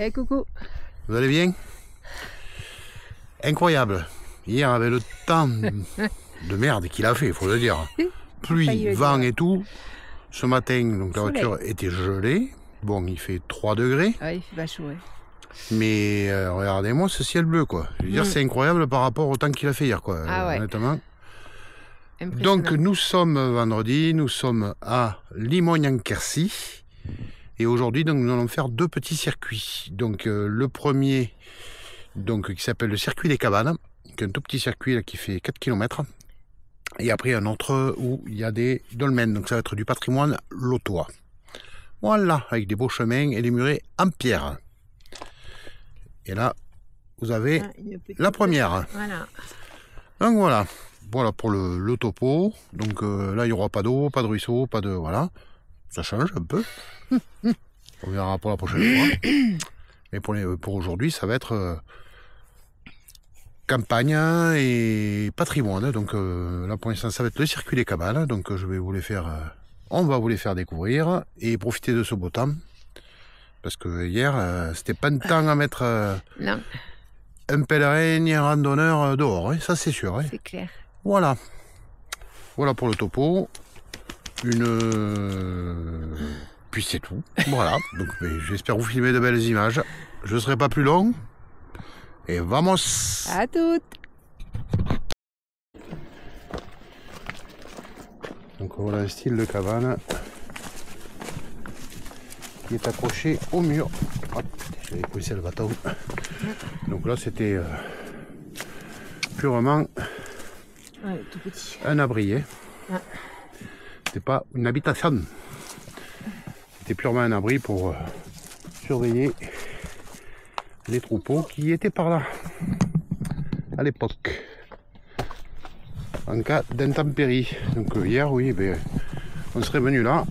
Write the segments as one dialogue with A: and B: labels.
A: Eh coucou.
B: Vous allez bien? Incroyable. Hier avec le temps de merde qu'il a fait, il faut le dire. Pluie, vent et tout. Ce matin, donc la voiture était gelée. Bon, il fait 3 degrés.
A: Ouais, il fait pas chaud, ouais.
B: Mais regardez-moi ce ciel bleu, quoi. Je veux dire, c'est incroyable par rapport au temps qu'il a fait hier, quoi.
A: Ah ouais.
B: Honnêtement. Donc nous sommes vendredi, nous sommes à Limogne-en-Quercy. Et aujourd'hui, donc, nous allons faire 2 petits circuits. Donc le premier, donc, qui s'appelle le circuit des cabanes, qui est un tout petit circuit là, qui fait 4 km. Et après un autre où il y a des dolmens, donc ça va être du patrimoine lotois. Voilà, avec des beaux chemins et des murets en pierre. Et là, vous avez la première.
A: Voilà.
B: Donc voilà, voilà pour le topo. Donc là, il n'y aura pas d'eau, pas de ruisseau, pas de... Voilà, ça change un peu. On verra pour la prochaine fois. Mais pour aujourd'hui, ça va être campagne et patrimoine. Donc là, pour l'instant, ça va être le circuit des cabanes. Donc je vais vous les faire... on va vous les faire découvrir et profiter de ce beau temps. Parce que hier, c'était pas le temps à mettre un pèlerin ni un randonneur dehors. Hein, ça, c'est sûr. Hein.
A: C'est clair.
B: Voilà. Voilà pour le topo. Puis c'est tout. Voilà. Donc j'espère vous filmer de belles images. Je ne serai pas plus long. Et vamos!
A: À toutes!
B: Donc voilà un style de cabane qui est accroché au mur. J'avais poussé le bâton. Donc là c'était purement
A: tout petit.
B: un abri.
A: Ah.
B: C'était pas une habitation. C'était purement un abri pour surveiller les troupeaux qui étaient par là à l'époque en cas d'intempérie. Donc hier, oui, ben, on serait venu là.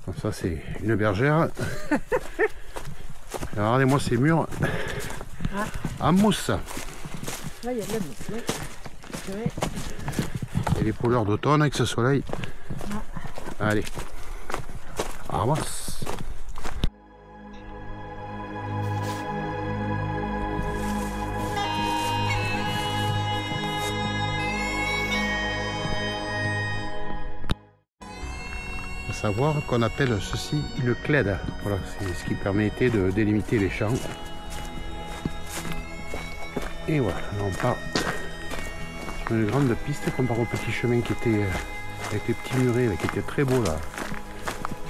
B: Donc, ça c'est une bergère. Regardez-moi ces murs en mousse.
A: Là il y a de la mousse. Ouais.
B: Et les couleurs d'automne avec ce soleil. Allez, ramasse. Savoir qu'on appelle ceci une clède. Voilà, c'est ce qui permettait de délimiter les champs. Et voilà, là on part sur une grande piste qu'on part au petit chemin qui était avec les petits murets là, qui était très beau là,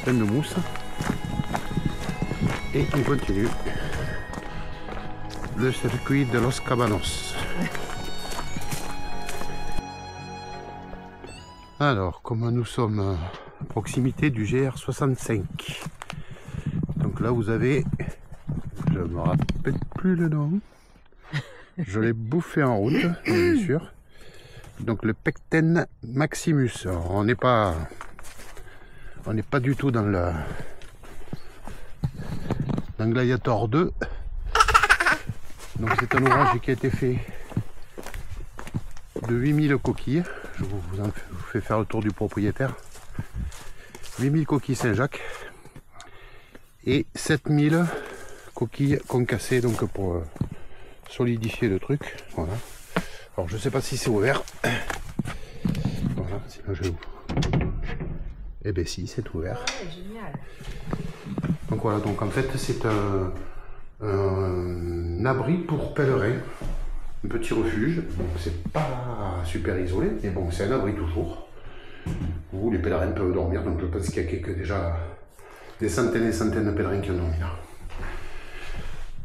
B: plein de mousse. Et on continue le circuit de Los Cabanos. Alors, comme nous sommes à proximité du GR65, donc là vous avez, je me rappelle plus le nom, je l'ai bouffé en route, bien sûr, donc le Pecten Maximus. Alors, on n'est pas du tout dans le Gladiator 2, donc c'est un ouvrage qui a été fait de 8000 coquilles. Je vous fais faire le tour du propriétaire. 8000 coquilles Saint-Jacques et 7000 coquilles concassées, donc pour solidifier le truc. Voilà. Alors je sais pas si c'est ouvert. Voilà, sinon je... Eh ben si, c'est ouvert.
A: Ouais, génial.
B: Donc voilà, donc en fait c'est un abri pour pèlerins. Un petit refuge, donc c'est pas super isolé, mais bon, c'est un abri toujours. Où les pèlerins peuvent dormir, donc je pense qu'il y a déjà des centaines et des centaines de pèlerins qui ont dormi là.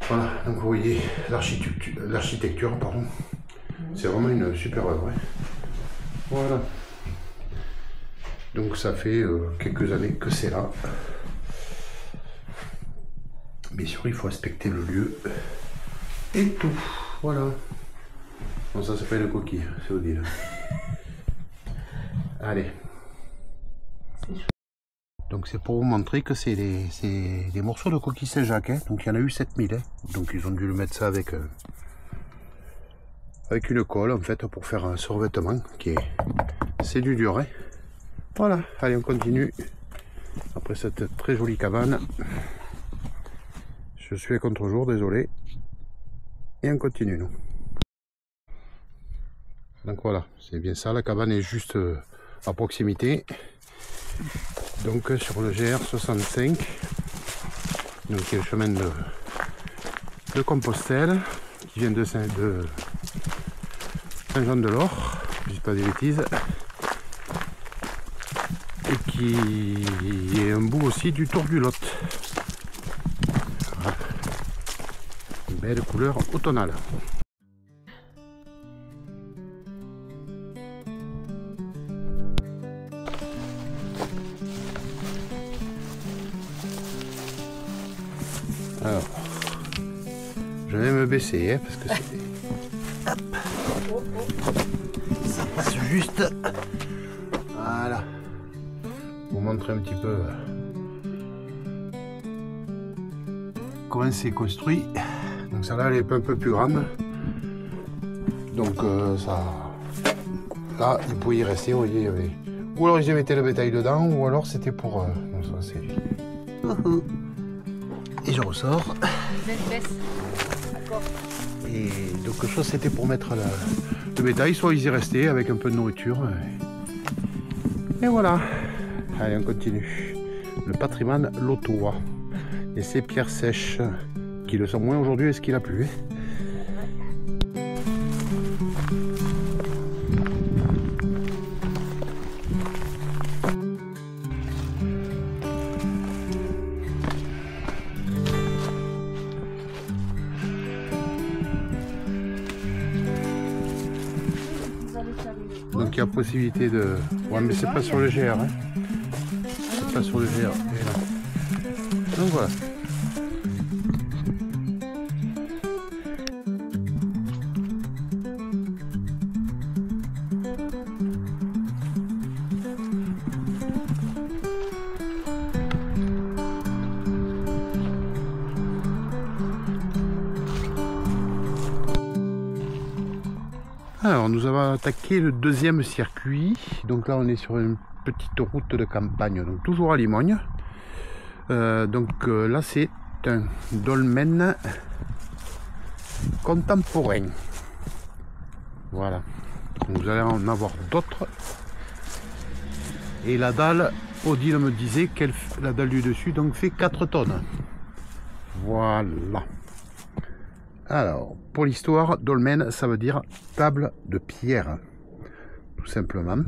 B: Voilà, donc vous voyez l'architecture, pardon. C'est vraiment une super œuvre. Hein. Voilà. Donc ça fait quelques années que c'est là. Bien sûr, il faut respecter le lieu et tout. Voilà. Bon, ça c'est pas une coquille, c'est Odile. Allez. Donc c'est pour vous montrer que c'est des morceaux de coquille Saint-Jacques. Hein. Donc il y en a eu 7000. Hein. Donc ils ont dû le mettre ça avec une colle en fait pour faire un survêtement qui est... C'est du dur. Hein. Voilà, allez on continue. Après cette très jolie cabane Je suis à contre-jour, désolé. Et on continue, nous. Donc voilà, c'est bien ça, la cabane est juste à proximité. Donc sur le GR65, donc il y a le chemin de Compostelle, qui vient de Saint-Jean-de-Lort, je dis pas des bêtises. Et qui est un bout aussi du Tour du Lot. Voilà. Une belle couleur automnale. Alors, je vais me baisser hein, parce que c'est... Hop. Ça passe juste. Voilà. Vous montrer un petit peu comment c'est construit. Donc ça là elle est un peu plus grande. Donc ça, là il pouvait y rester. Vous voyez, il y avait... ou alors ils mettaient le bétail dedans, ou alors c'était pour. Non, ça c'est. Et je ressors. Et donc soit c'était pour mettre le bétail, soit ils y restaient avec un peu de nourriture. Et voilà. Allez, on continue. Le patrimoine lotois. Et ces pierres sèches qui le sont moins aujourd'hui est-ce qu'il a plu. Donc il y a possibilité de... Ouais mais c'est pas sur le GR. Hein. C'est pas sur le GR. Donc voilà. Alors nous avons attaqué le deuxième circuit. Donc là on est sur une petite route de campagne, donc toujours à Limogne. Là c'est un dolmen contemporain. Voilà. Donc, vous allez en avoir d'autres. Et la dalle, Odile me disait que la dalle du dessus donc fait 4 tonnes. Voilà. Alors, pour l'histoire, dolmen, ça veut dire table de pierre, tout simplement.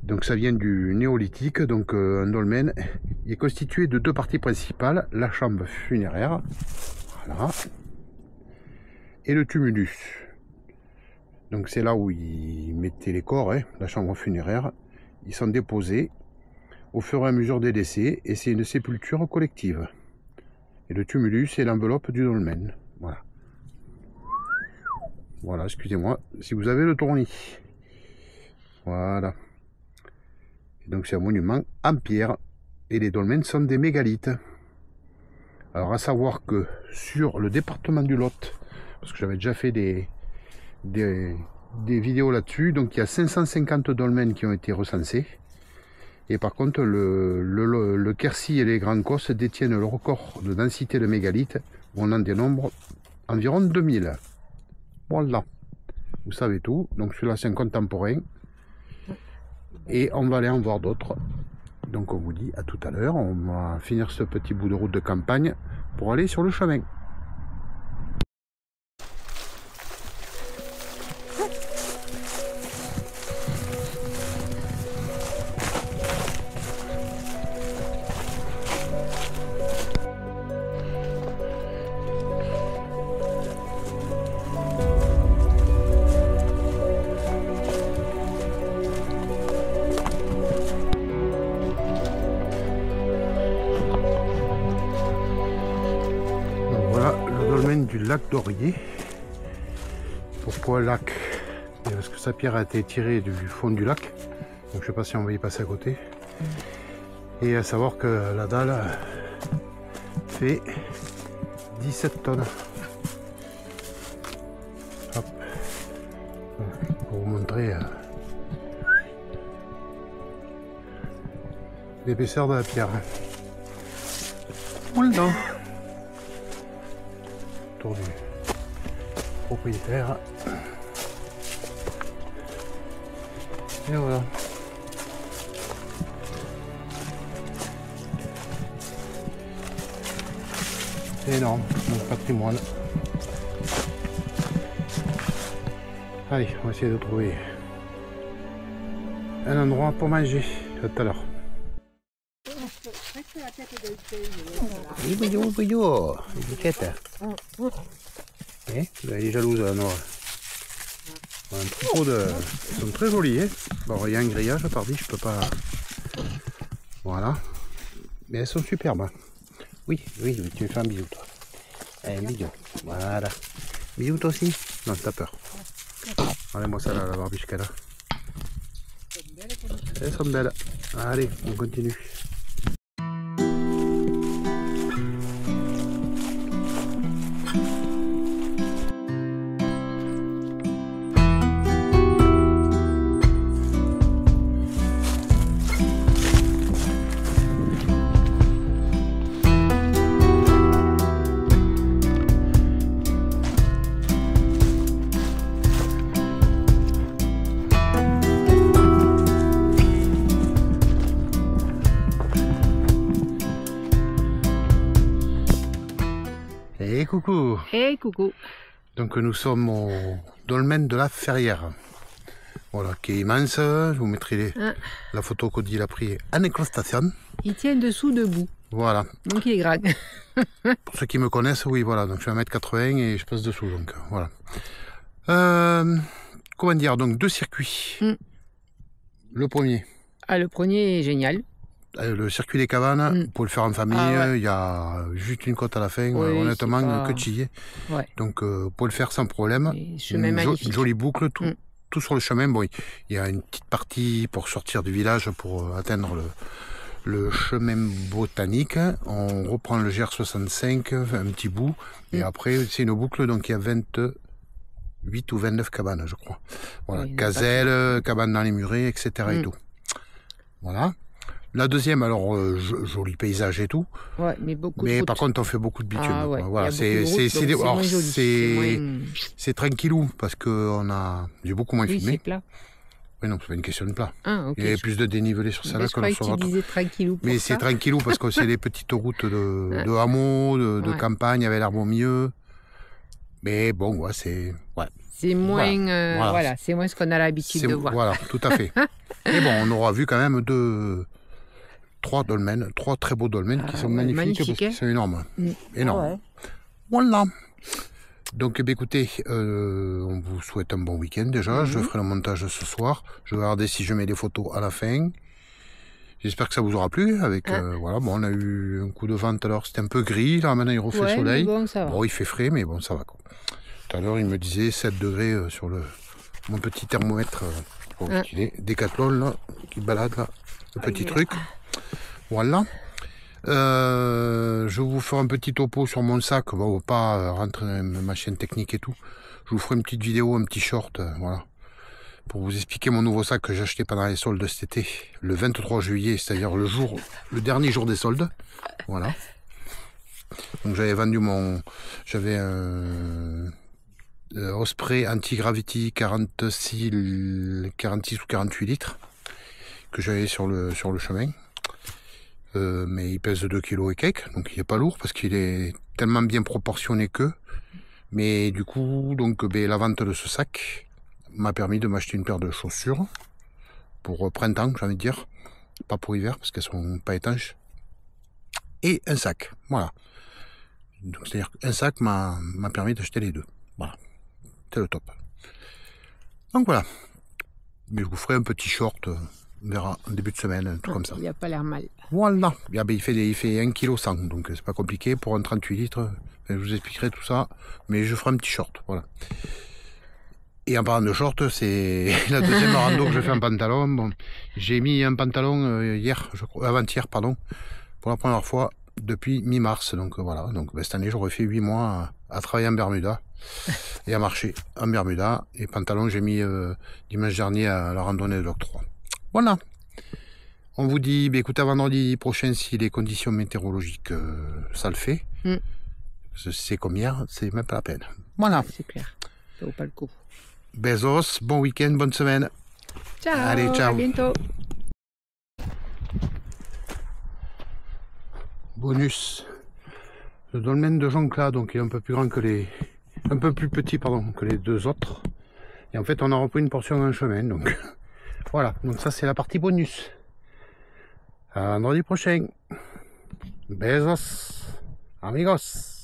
B: Donc ça vient du néolithique, donc un dolmen est constitué de 2 parties principales, la chambre funéraire, voilà, et le tumulus. Donc c'est là où ils mettaient les corps, hein, la chambre funéraire, ils sont déposés au fur et à mesure des décès, et c'est une sépulture collective. Et le tumulus est l'enveloppe du dolmen. Voilà. Voilà, excusez-moi, si vous avez le tournis. Voilà. Et donc c'est un monument en pierre. Et les dolmens sont des mégalithes. Alors à savoir que sur le département du Lot, parce que j'avais déjà fait des vidéos là-dessus, donc il y a 550 dolmens qui ont été recensés. Et par contre, le Quercy et les Grands Cosses détiennent le record de densité de mégalithes, où on en dénombre environ 2000. Voilà. Vous savez tout. Donc celui-là, c'est un contemporain. Et on va aller en voir d'autres. Donc on vous dit à tout à l'heure. On va finir ce petit bout de route de campagne pour aller sur le chemin. Du lac d'Orier. Pourquoi lac? Parce que sa pierre a été tirée du fond du lac, donc je sais pas si on va y passer à côté. Et à savoir que la dalle fait 17 tonnes. Hop. Pour vous montrer l'épaisseur de la pierre. Voilà. autour du propriétaire. Et voilà. C'est énorme, mon patrimoine. Allez, on va essayer de trouver un endroit pour manger tout à l'heure. Oui, bouillot, bouillot, étiquette. Eh, elle est jalouse, la noire. Un troupeau de... Ils sont très jolis, hein. Bon, il y a un grillage tardif, je peux pas... Voilà. Mais elles sont superbes. Oui, oui, tu me fais un bisou, toi. Allez, un bisou. Voilà. Bisou, toi aussi? Non, t'as peur. Allez, moi, ça là, la barbiche qu'elle a. Elles sont belles. Allez, on continue. Et coucou.
A: Et coucou.
B: Donc nous sommes au dolmen de la Ferrière. Voilà, qui est immense. Je vous mettrai la photo qu'Odile a prise en incrustation.
A: Il tient dessous debout.
B: Voilà.
A: Donc il est grand.
B: Pour ceux qui me connaissent, oui, voilà. Donc je suis 1m80 et je passe dessous. Donc voilà. Comment dire, donc 2 circuits. Le premier.
A: Ah, le premier est génial.
B: Le circuit des cabanes, pour le faire en famille, il y a juste une côte à la fin,
A: Oui,
B: honnêtement,
A: pas...
B: que de chiller.
A: Ouais.
B: Donc pour le faire sans problème.
A: Chemin magnifique.
B: Une jolie boucle, tout sur le chemin. Bon, il y a une petite partie pour sortir du village pour atteindre le chemin botanique. On reprend le GR65, un petit bout, et après c'est une boucle, donc il y a 28 ou 29 cabanes, je crois. Voilà,
A: oui,
B: gazelles, cabanes dans les murets, etc. et tout. Voilà. La deuxième, alors, joli paysage et tout.
A: Ouais, mais beaucoup
B: mais
A: de
B: par contre, on fait beaucoup de bitume.
A: Ah, ouais.
B: Voilà, c'est tranquillou, parce que j'ai beaucoup moins filmé.
A: C'est plat.
B: Oui, non, c'est pas une question de plat.
A: Ah, okay.
B: Il y avait plus de dénivelé sur celle-là que sur l'autre.
A: Tranquillou pour
B: mais c'est tranquillou, parce que c'est les petites routes de hameaux, de campagne, avec l'arbre au milieu. Mais bon, ouais, c'est... Ouais.
A: C'est moins, voilà, c'est moins ce qu'on a l'habitude de voir.
B: Voilà, tout à fait. Mais bon, on aura vu quand même trois dolmens, 3 très beaux dolmens qui sont magnifiques parce qu'ils sont énormes. Énormes. Ah ouais. Voilà. Donc, écoutez, on vous souhaite un bon week-end déjà. Je ferai le montage ce soir. Je vais regarder si je mets des photos à la fin. J'espère que ça vous aura plu. Avec, voilà, bon, on a eu un coup de vent tout à l'heure, c'était un peu gris. Là, maintenant, il refait le soleil.
A: Bon, ça va.
B: Bon, il fait frais, mais bon, ça va, quoi. Tout à l'heure, il me disait 7 degrés sur mon petit thermomètre. Il est Décathlon, là, qui balade, là, le petit truc. Voilà. Je vous ferai un petit topo sur mon sac. Bon, on va pas rentrer dans ma chaîne technique et tout. Je vous ferai une petite vidéo, un petit short, voilà, pour vous expliquer mon nouveau sac que j'ai acheté pendant les soldes cet été, le 23 juillet, c'est-à-dire le dernier jour des soldes. Voilà. Donc j'avais vendu j'avais un Osprey anti-gravity 46 ou 48 litres que j'avais sur le chemin. Mais il pèse 2 kg et quelques, donc il est pas lourd parce qu'il est tellement bien proportionné que. Mais du coup, donc la vente de ce sac m'a permis de m'acheter une paire de chaussures pour printemps, j'ai envie de dire, pas pour hiver parce qu'elles sont pas étanches, et un sac. Voilà. Donc c'est-à-dire qu'un sac m'a permis d'acheter les deux. Voilà, c'est le top. Donc voilà. Mais je vous ferai un petit short. On verra en début de semaine, un truc comme ça.
A: Il n'a pas l'air mal.
B: Voilà. Il fait 1,1 kg, donc c'est pas compliqué pour un 38 litres. Je vous expliquerai tout ça, mais je ferai un petit short. Voilà. Et en parlant de short, c'est la deuxième rando que je fais en pantalon. Bon, j'ai mis un pantalon hier, je crois, avant-hier, pardon, pour la première fois depuis mi-mars. Donc voilà. Donc cette année, j'aurais fait 8 mois à travailler en Bermuda et à marcher en Bermuda. Et pantalon, j'ai mis dimanche dernier à la randonnée de l'octroi. Voilà. On vous dit, écoutez, à vendredi prochain, si les conditions météorologiques, ça le fait. C'est comme hier, c'est même pas la peine. Voilà.
A: C'est clair, ça vaut pas le coup.
B: Bezos, bon week-end, bonne semaine.
A: Ciao,
B: allez, ciao.
A: À bientôt.
B: Bonus. Le dolmen de Joncla, donc il est un peu plus grand que les... un peu plus petit, pardon, que les deux autres. Et en fait, on a repris une portion en chemin, donc... voilà, donc ça c'est la partie bonus. À vendredi prochain. Besos, amigos.